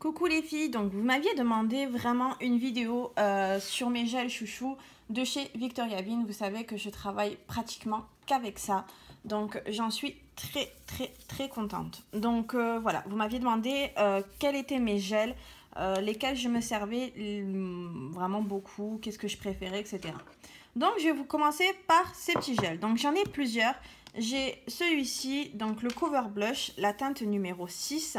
Coucou les filles, donc vous m'aviez demandé vraiment une vidéo sur mes gels chouchous de chez Victoria Bean. Vous savez que je travaille pratiquement qu'avec ça, donc j'en suis très contente. Donc voilà, vous m'aviez demandé quels étaient mes gels, lesquels je me servais vraiment beaucoup, qu'est-ce que je préférais, etc. Donc je vais vous commencer par ces petits gels. Donc j'en ai plusieurs. J'ai celui-ci, donc le Cover Blush, la teinte numéro 6.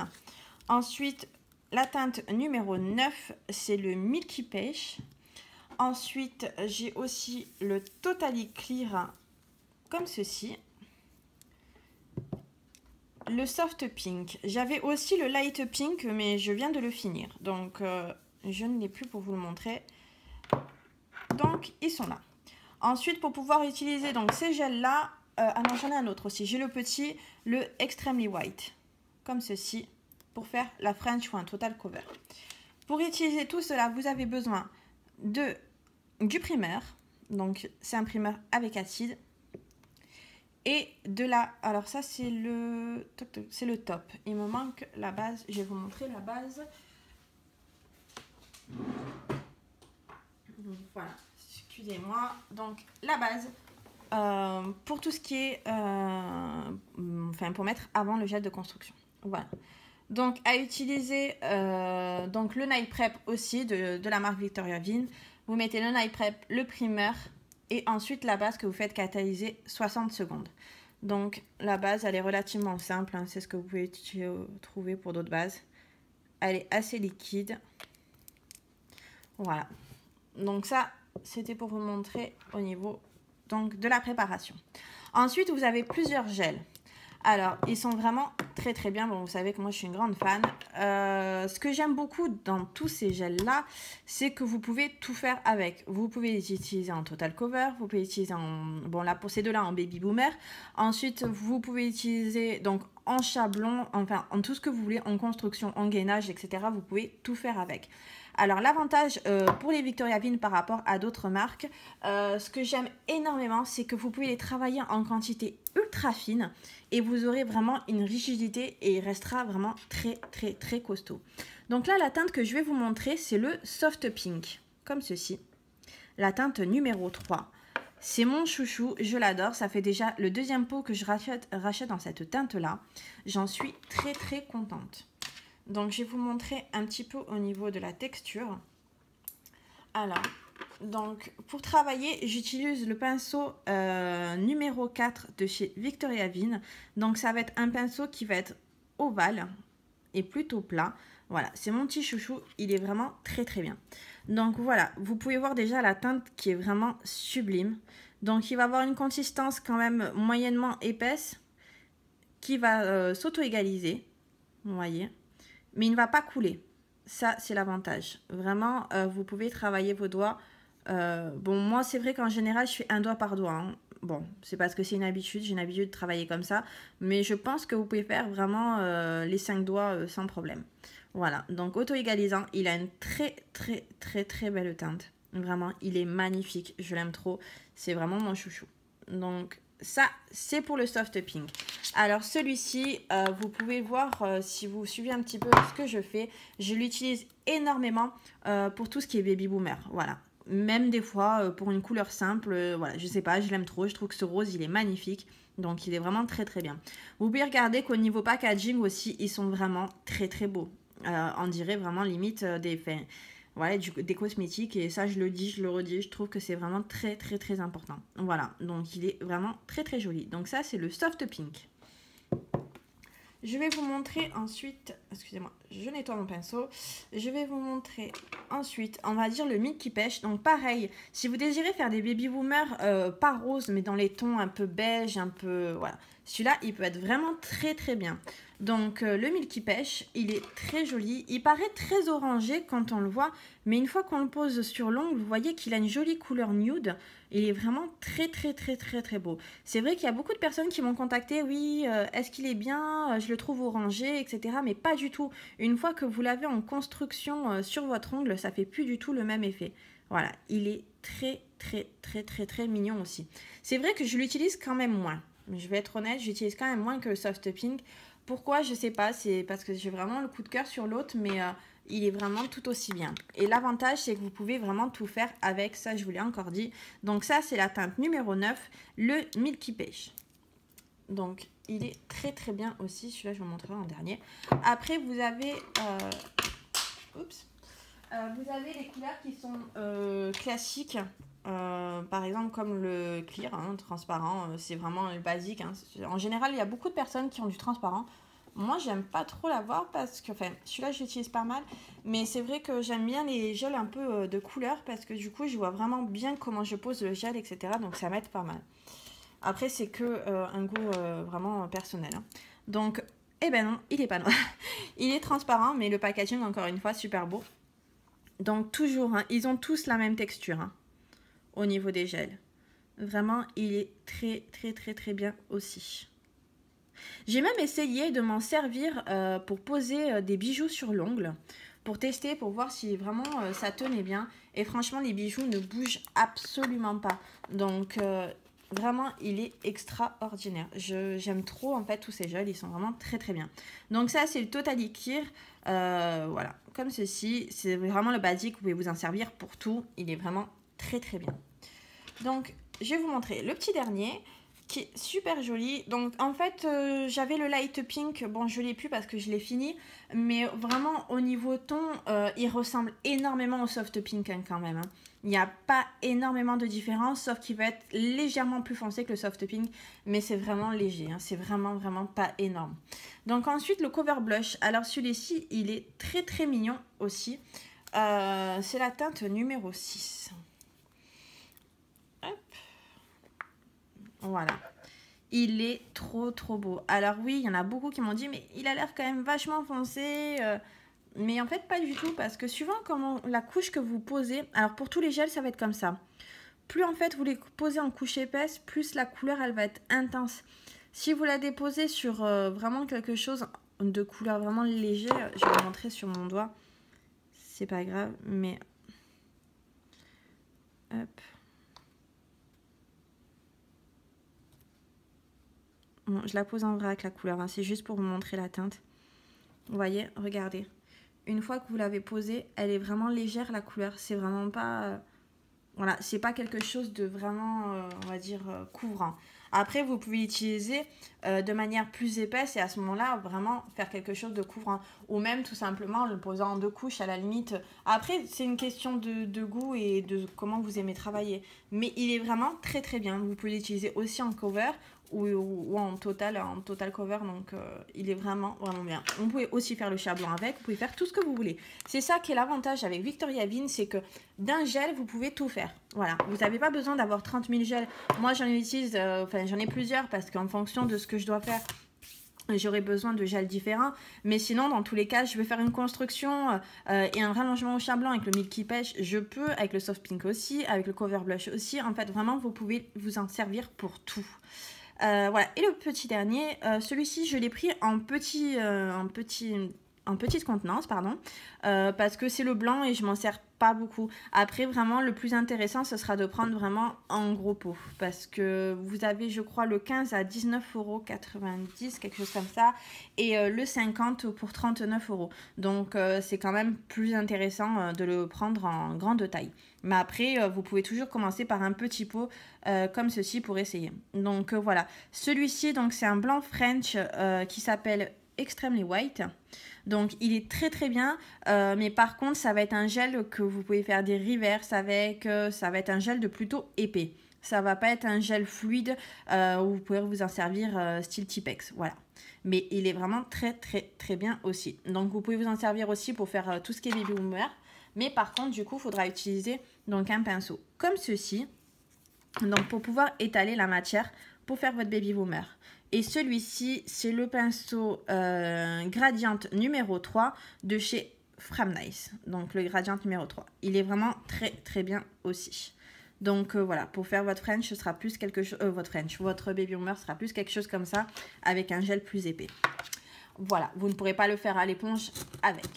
Ensuite, la teinte numéro 9, c'est le Milky Pêche. Ensuite, j'ai aussi le Totally Clear, comme ceci. Le Soft Pink. J'avais aussi le Light Pink, mais je viens de le finir. Donc, je ne l'ai plus pour vous le montrer. Donc, ils sont là. Ensuite, pour pouvoir utiliser donc, ces gels-là, ah non, j'en ai un autre aussi. J'ai le petit, le Extremely White, comme ceci, pour faire la French ou un Total Cover. Pour utiliser tout cela, vous avez besoin du primer. Donc, c'est un primer avec acide. Et de la... Alors ça, c'est le top. Il me manque la base. Je vais vous montrer la base. Voilà. Excusez-moi. Donc, la base... pour tout ce qui est... enfin, pour mettre avant le gel de construction. Voilà. Donc, à utiliser donc le Night Prep aussi de la marque Victoria Bean. Vous mettez le Night Prep, le primer et ensuite la base que vous faites catalyser 60 secondes. Donc, la base, elle est relativement simple. Hein, c'est ce que vous pouvez trouver pour d'autres bases. Elle est assez liquide. Voilà. Donc, ça, c'était pour vous montrer au niveau donc, de la préparation. Ensuite, vous avez plusieurs gels. Alors, ils sont vraiment très bien. Bon, vous savez que moi, je suis une grande fan. Ce que j'aime beaucoup dans tous ces gels-là, c'est que vous pouvez tout faire avec. Vous pouvez les utiliser en Total Cover. Vous pouvez utiliser en... Bon, là, pour ces deux-là, en Baby Boomer. Ensuite, vous pouvez utiliser donc en chablon, enfin, en tout ce que vous voulez, en construction, en gainage, etc. Vous pouvez tout faire avec. Alors, l'avantage pour les Victoria Bean par rapport à d'autres marques, ce que j'aime énormément, c'est que vous pouvez les travailler en quantité ultra fine et vous aurez vraiment une rigidité et il restera vraiment très costaud. Donc là, la teinte que je vais vous montrer, c'est le Soft Pink, comme ceci. La teinte numéro 3. C'est mon chouchou, je l'adore. Ça fait déjà le deuxième pot que je rachète dans cette teinte-là. J'en suis très contente. Donc, je vais vous montrer un petit peu au niveau de la texture. Alors, donc, pour travailler, j'utilise le pinceau numéro 4 de chez Victoria Bean. Donc, ça va être un pinceau qui va être ovale et plutôt plat. Voilà, c'est mon petit chouchou. Il est vraiment très bien. Donc, voilà, vous pouvez voir déjà la teinte qui est vraiment sublime. Donc, il va avoir une consistance quand même moyennement épaisse qui va s'auto-égaliser. Vous voyez ? Mais il ne va pas couler. Ça, c'est l'avantage. Vraiment, vous pouvez travailler vos doigts. Bon, moi, c'est vrai qu'en général, je fais un doigt par doigt. Hein. Bon, c'est parce que c'est une habitude. J'ai une habitude de travailler comme ça. Mais je pense que vous pouvez faire vraiment les 5 doigts sans problème. Voilà. Donc, auto-égalisant. Il a une très belle teinte. Vraiment, il est magnifique. Je l'aime trop. C'est vraiment mon chouchou. Donc, ça, c'est pour le Soft Pink. Alors, celui-ci, vous pouvez voir si vous suivez un petit peu ce que je fais. Je l'utilise énormément pour tout ce qui est Baby Boomer. Voilà. Même des fois, pour une couleur simple, voilà, je sais pas, je l'aime trop. Je trouve que ce rose, il est magnifique. Donc, il est vraiment très bien. Vous pouvez regarder qu'au niveau packaging aussi, ils sont vraiment très beaux. On dirait vraiment limite des... Voilà, des cosmétiques et ça je le dis, je le redis, je trouve que c'est vraiment très important. Voilà, donc il est vraiment très joli. Donc ça c'est le Soft Pink. Je vais vous montrer ensuite, excusez-moi, je nettoie mon pinceau. Je vais vous montrer ensuite, on va dire le Milky Pêche. Donc pareil, si vous désirez faire des baby boomers pas roses, mais dans les tons un peu beige, un peu, voilà. Celui-là, il peut être vraiment très bien. Donc le Milky Pêche, il est très joli. Il paraît très orangé quand on le voit, mais une fois qu'on le pose sur l'ongle, vous voyez qu'il a une jolie couleur nude. Il est vraiment très beau. C'est vrai qu'il y a beaucoup de personnes qui m'ont contacté, oui, est-ce qu'il est bien, je le trouve orangé, etc. Mais pas du tout. Une fois que vous l'avez en construction sur votre ongle, ça fait plus du tout le même effet. Voilà, il est très mignon aussi. C'est vrai que je l'utilise quand même moins. Je vais être honnête, j'utilise quand même moins que le Soft Pink. Pourquoi, je sais pas, c'est parce que j'ai vraiment le coup de cœur sur l'autre, mais il est vraiment tout aussi bien. Et l'avantage, c'est que vous pouvez vraiment tout faire avec ça, je vous l'ai encore dit. Donc ça, c'est la teinte numéro 9, le Milky Beige. Donc, il est très très bien aussi. Celui-là, je vous montrerai en dernier. Après, vous avez... vous avez les couleurs qui sont classiques. Par exemple, comme le clear, hein, transparent. C'est vraiment le basique. Hein. En général, il y a beaucoup de personnes qui ont du transparent. Moi, j'aime pas trop l'avoir parce que... Enfin, celui-là, j'utilise pas mal. Mais c'est vrai que j'aime bien les gels un peu de couleur parce que du coup, je vois vraiment bien comment je pose le gel, etc. Donc, ça m'aide pas mal. Après, c'est que un goût vraiment personnel. Hein. Donc, eh ben non, il est pas noir. Il est transparent, mais le packaging, encore une fois, super beau. Donc, toujours, hein, ils ont tous la même texture hein, au niveau des gels. Vraiment, il est très, très, très, très bien aussi. J'ai même essayé de m'en servir pour poser des bijoux sur l'ongle. Pour tester, pour voir si vraiment ça tenait bien. Et franchement, les bijoux ne bougent absolument pas. Donc... vraiment, il est extraordinaire. J'aime trop, en fait, tous ces gels. Ils sont vraiment très, très bien. Donc, ça, c'est le Totally Clear. Voilà, comme ceci. C'est vraiment le basique. Vous pouvez vous en servir pour tout. Il est vraiment très, très bien. Donc, je vais vous montrer le petit dernier qui est super joli. Donc, en fait, j'avais le Light Pink. Bon, je ne l'ai plus parce que je l'ai fini. Mais vraiment, au niveau ton, il ressemble énormément au Soft Pink hein, quand même. Hein. Il n'y a pas énormément de différence, sauf qu'il va être légèrement plus foncé que le Soft Pink, mais c'est vraiment léger, hein, c'est vraiment, vraiment pas énorme. Donc ensuite, le Cover Blush. Alors celui-ci, il est très, très mignon aussi. C'est la teinte numéro 6. Hop. Voilà. Il est trop, trop beau. Alors oui, il y en a beaucoup qui m'ont dit, mais il a l'air quand même vachement foncé. Mais en fait, pas du tout, parce que suivant comment la couche que vous posez, alors pour tous les gels, ça va être comme ça. Plus en fait vous les posez en couche épaisse, plus la couleur, elle va être intense. Si vous la déposez sur vraiment quelque chose de couleur vraiment léger, je vais vous montrer sur mon doigt. C'est pas grave, mais... Hop. Bon, je la pose en vrac la couleur, hein. C'est juste pour vous montrer la teinte. Vous voyez, regardez. Une fois que vous l'avez posée, elle est vraiment légère la couleur. C'est vraiment pas... voilà, c'est pas quelque chose de vraiment, on va dire, couvrant. Après, vous pouvez l'utiliser de manière plus épaisse et à ce moment-là, vraiment faire quelque chose de couvrant. Ou même tout simplement le posant en 2 couches à la limite. Après, c'est une question de goût et de comment vous aimez travailler. Mais il est vraiment très très bien. Vous pouvez l'utiliser aussi en cover ou en total cover. Donc, il est vraiment vraiment bien. Vous pouvez aussi faire le char blanc avec. Vous pouvez faire tout ce que vous voulez. C'est ça qui est l'avantage avec Victoria Bean, c'est que d'un gel, vous pouvez tout faire. Voilà, vous n'avez pas besoin d'avoir 30 000 gels. Moi, j'en utilise, j'en ai plusieurs parce qu'en fonction de ce que je dois faire, j'aurai besoin de gels différents. Mais sinon, dans tous les cas, je vais faire une construction et un rallongement au char blanc avec le Milky Beige. Je peux, avec le Soft Pink aussi, avec le Cover Blush aussi. En fait, vraiment, vous pouvez vous en servir pour tout. Voilà, et le petit dernier, celui-ci, je l'ai pris en petite contenance, pardon, parce que c'est le blanc et je m'en sers pas beaucoup. Après, vraiment, le plus intéressant, ce sera de prendre vraiment en gros pot, parce que vous avez, je crois, le 15 à 19,90 €, quelque chose comme ça, et le 50 pour 39 €. Donc, c'est quand même plus intéressant de le prendre en grande taille. Mais après, vous pouvez toujours commencer par un petit pot comme ceci pour essayer. Donc, voilà. Celui-ci, donc c'est un blanc French qui s'appelle Extremely White. Donc il est très très bien, mais par contre ça va être un gel que vous pouvez faire des reverses avec, ça va être un gel de plutôt épais. Ça va pas être un gel fluide où vous pouvez vous en servir style Tipex, voilà. Mais il est vraiment très très très bien aussi. Donc vous pouvez vous en servir aussi pour faire tout ce qui est baby boomer. Mais par contre du coup il faudra utiliser donc un pinceau comme ceci. Donc pour pouvoir étaler la matière pour faire votre baby boomer. Et celui-ci, c'est le pinceau Gradient numéro 3 de chez Framnice. Donc le Gradient numéro 3. Il est vraiment très très bien aussi. Donc voilà, pour faire votre French, ce sera plus quelque chose. Votre baby boomer sera plus quelque chose comme ça, avec un gel plus épais. Voilà, vous ne pourrez pas le faire à l'éponge avec.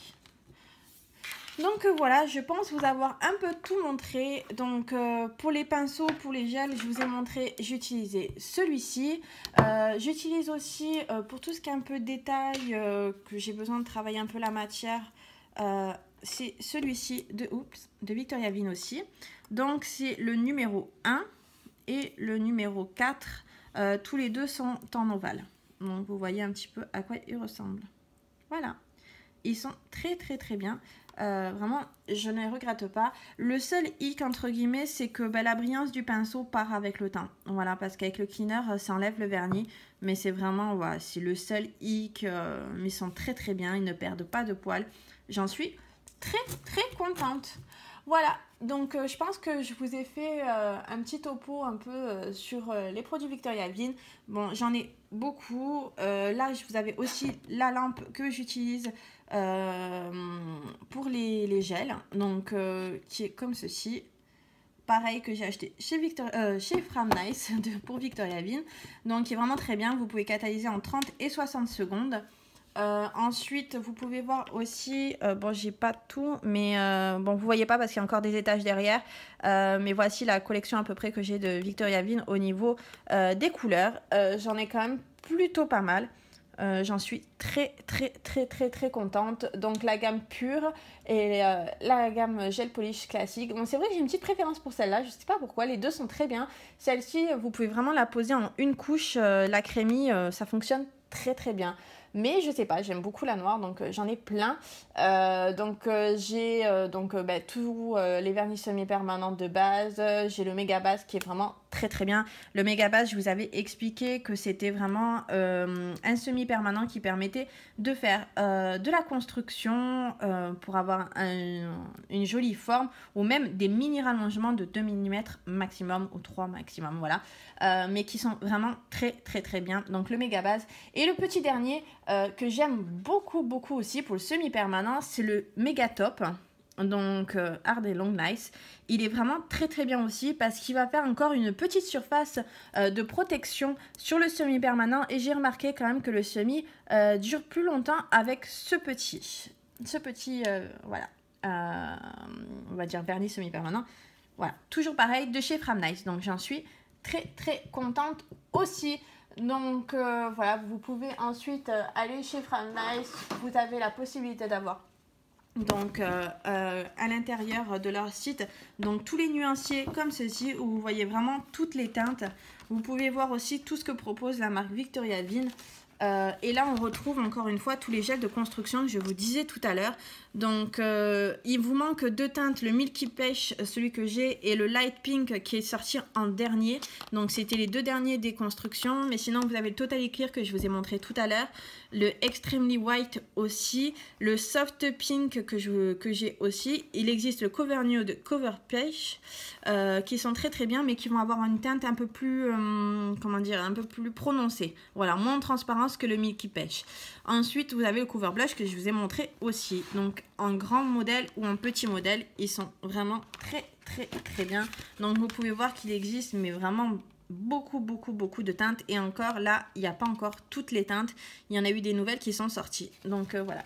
Donc voilà, je pense vous avoir un peu tout montré. Donc pour les pinceaux, pour les gels, je vous ai montré, j'utilisais celui-ci. J'utilise aussi pour tout ce qui est un peu détail, que j'ai besoin de travailler un peu la matière. C'est celui-ci de Victoria Vin aussi. Donc c'est le numéro 1 et le numéro 4. Tous les deux sont en ovale. Donc vous voyez un petit peu à quoi ils ressemblent. Voilà. Ils sont très bien. Vraiment, je ne les regrette pas. Le seul hic, entre guillemets, c'est que la brillance du pinceau part avec le temps. Voilà, parce qu'avec le cleaner, ça enlève le vernis. Mais c'est vraiment, voilà, c'est le seul hic. Mais ils sont très bien. Ils ne perdent pas de poils. J'en suis très contente. Voilà, donc je pense que je vous ai fait un petit topo un peu sur les produits Victoria Vin. Bon, j'en ai beaucoup. Là, vous avez aussi la lampe que j'utilise pour les gels, donc qui est comme ceci. Pareil que j'ai acheté chez Fram Nice pour Victoria Vin. Donc, qui est vraiment très bien. Vous pouvez catalyser en 30 et 60 secondes. Ensuite, vous pouvez voir aussi, bon, j'ai pas tout, mais bon, vous voyez pas parce qu'il y a encore des étages derrière. Mais voici la collection à peu près que j'ai de Victoria Vin au niveau des couleurs. J'en ai quand même plutôt pas mal. J'en suis très contente. Donc la gamme pure et la gamme gel polish classique. Bon, c'est vrai que j'ai une petite préférence pour celle-là. Je sais pas pourquoi. Les deux sont très bien. Celle-ci, vous pouvez vraiment la poser en une couche. La crémie, ça fonctionne très bien. Mais je sais pas, j'aime beaucoup la noire, donc j'en ai plein. J'ai tous les vernis semi-permanents de base. J'ai le méga base qui est vraiment très bien. Le méga base, je vous avais expliqué que c'était vraiment un semi-permanent qui permettait de faire de la construction pour avoir une jolie forme, ou même des mini rallongements de 2 mm maximum ou 3 maximum, voilà. Mais qui sont vraiment très bien. Donc le méga base. Et le petit dernier que j'aime beaucoup aussi pour le semi-permanent, c'est le méga top. Donc Hard et Long Nice. Il est vraiment très bien aussi parce qu'il va faire encore une petite surface de protection sur le semi-permanent. Et j'ai remarqué quand même que le semi dure plus longtemps avec ce petit voilà, on va dire vernis semi-permanent. Voilà, toujours pareil de chez Fram Nice. Donc j'en suis très contente aussi. Donc voilà, vous pouvez ensuite aller chez Fram Nice. Vous avez la possibilité d'avoir donc à l'intérieur de leur site, donc tous les nuanciers comme ceci, où vous voyez vraiment toutes les teintes. Vous pouvez voir aussi tout ce que propose la marque Victoria Vin. Et là, on retrouve encore une fois tous les gels de construction que je vous disais tout à l'heure. Donc, il vous manque deux teintes, le Milky Pêche, celui que j'ai, et le Light Pink qui est sorti en dernier. Donc, c'était les deux derniers des constructions. Mais sinon, vous avez le Totally Clear que je vous ai montré tout à l'heure. Le Extremely White aussi. Le Soft Pink que j'ai aussi. Il existe le Cover Nude, Cover Pêche, qui sont très bien, mais qui vont avoir une teinte un peu plus, comment dire, un peu plus prononcée. Voilà, moins transparente que le Milky Pêche. Ensuite, vous avez le Cover Blush que je vous ai montré aussi. Donc, en grand modèle ou en petit modèle, ils sont vraiment très bien. Donc, vous pouvez voir qu'il existe, mais vraiment beaucoup de teintes. Et encore, là, il n'y a pas encore toutes les teintes. Il y en a eu des nouvelles qui sont sorties. Donc, voilà.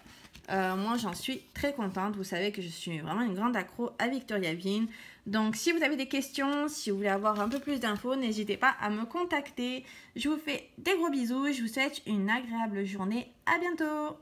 Moi, j'en suis très contente. Vous savez que je suis vraiment une grande accro à Victoria Vin. Donc, si vous avez des questions, si vous voulez avoir un peu plus d'infos, n'hésitez pas à me contacter. Je vous fais des gros bisous. Je vous souhaite une agréable journée. À bientôt!